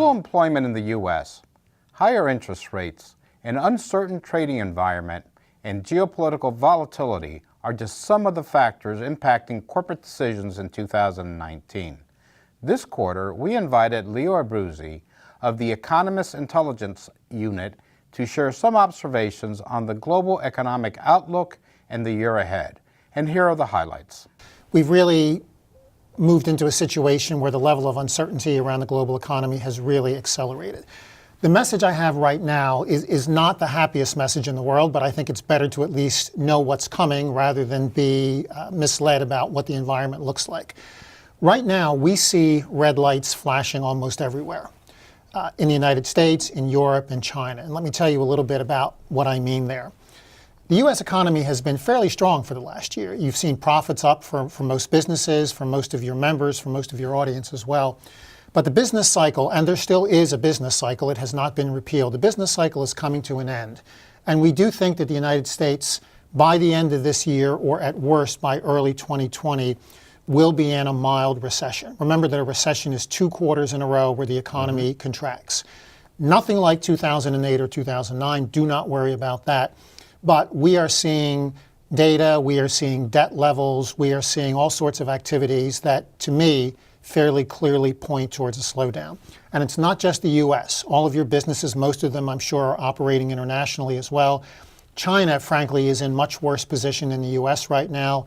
Low employment in the U.S., higher interest rates, an uncertain trading environment, and geopolitical volatility are just some of the factors impacting corporate decisions in 2019. This quarter, we invited Leo Abruzzese of the Economist Intelligence Unit to share some observations on the global economic outlook and the year ahead. And here are the highlights. We've really moved into a situation where the level of uncertainty around the global economy has really accelerated. The message I have right now is not the happiest message in the world, but I think it's better to at least know what's coming rather than be misled about what the environment looks like. Right now, we see red lights flashing almost everywhere. In the United States, in Europe, and China. And let me tell you a little bit about what I mean there. The U.S. economy has been fairly strong for the last year. You've seen profits up for most businesses, for most of your members, for most of your audience as well. But the business cycle, and there still is a business cycle, it has not been repealed. The business cycle is coming to an end. And we do think that the United States, by the end of this year, or at worst by early 2020, will be in a mild recession. Remember that a recession is 2 quarters in a row where the economy contracts. Nothing like 2008 or 2009. Do not worry about that. But we are seeing data, we are seeing debt levels, we are seeing all sorts of activities that, to me, fairly clearly point towards a slowdown. And it's not just the U.S. All of your businesses, most of them, I'm sure, are operating internationally as well. China, frankly, is in much worse position than the U.S. right now.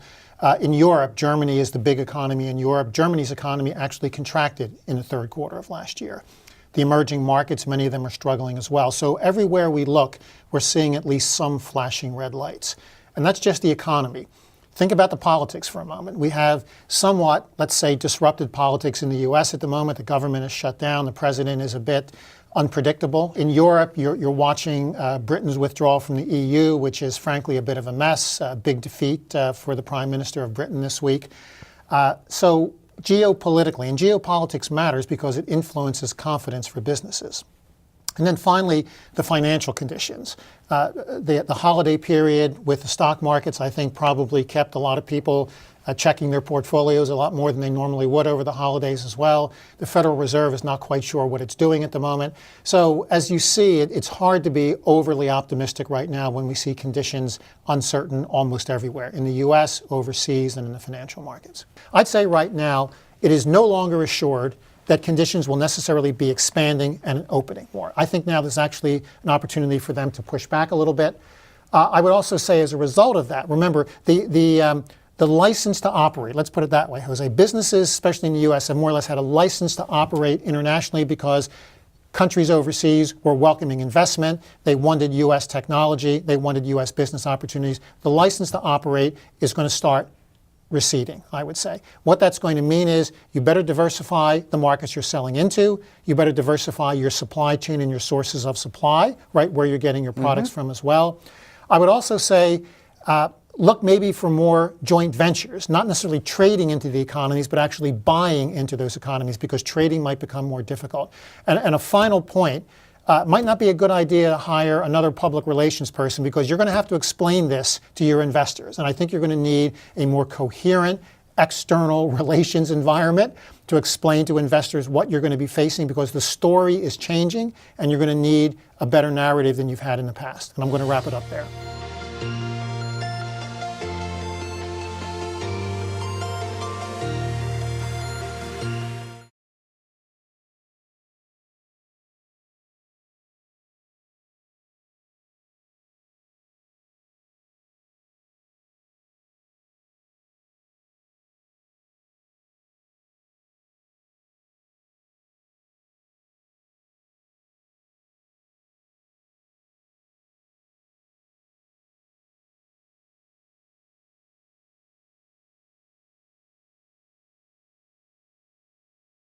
In Europe, Germany is the big economy in Europe. Germany's economy actually contracted in the 3rd quarter of last year. The emerging markets, many of them are struggling as well. So everywhere we look, we're seeing at least some flashing red lights. And that's just the economy. Think about the politics for a moment. We have somewhat, let's say, disrupted politics in the U.S. at the moment. The government is shut down. The president is a bit unpredictable. In Europe, you're watching Britain's withdrawal from the EU, which is frankly a bit of a mess, a big defeat for the Prime Minister of Britain this week. So geopolitically, and geopolitics matters because it influences confidence for businesses. And then finally, the financial conditions. The holiday period with the stock markets, I think, probably kept a lot of people checking their portfolios a lot more than they normally would over the holidays as well. The Federal Reserve is not quite sure what it's doing at the moment. So as you see, it's hard to be overly optimistic right now when we see conditions uncertain almost everywhere, in the U.S., overseas, and in the financial markets. I'd say right now, it is no longer assured that conditions will necessarily be expanding and opening more. I think now there's actually an opportunity for them to push back a little bit. I would also say as a result of that, remember, the license to operate, let's put it that way, Jose. Businesses, especially in the U.S., have more or less had a license to operate internationally because countries overseas were welcoming investment. They wanted U.S. technology. They wanted U.S. business opportunities. The license to operate is going to start receding, I would say. What that's going to mean is you better diversify the markets you're selling into. You better diversify your supply chain and your sources of supply, right, where you're getting your products from as well. I would also say, look maybe for more joint ventures, not necessarily trading into the economies, but actually buying into those economies because trading might become more difficult. And a final point, might not be a good idea to hire another public relations person because you're going to have to explain this to your investors. And I think you're going to need a more coherent external relations environment to explain to investors what you're going to be facing because the story is changing and you're going to need a better narrative than you've had in the past. And I'm going to wrap it up there.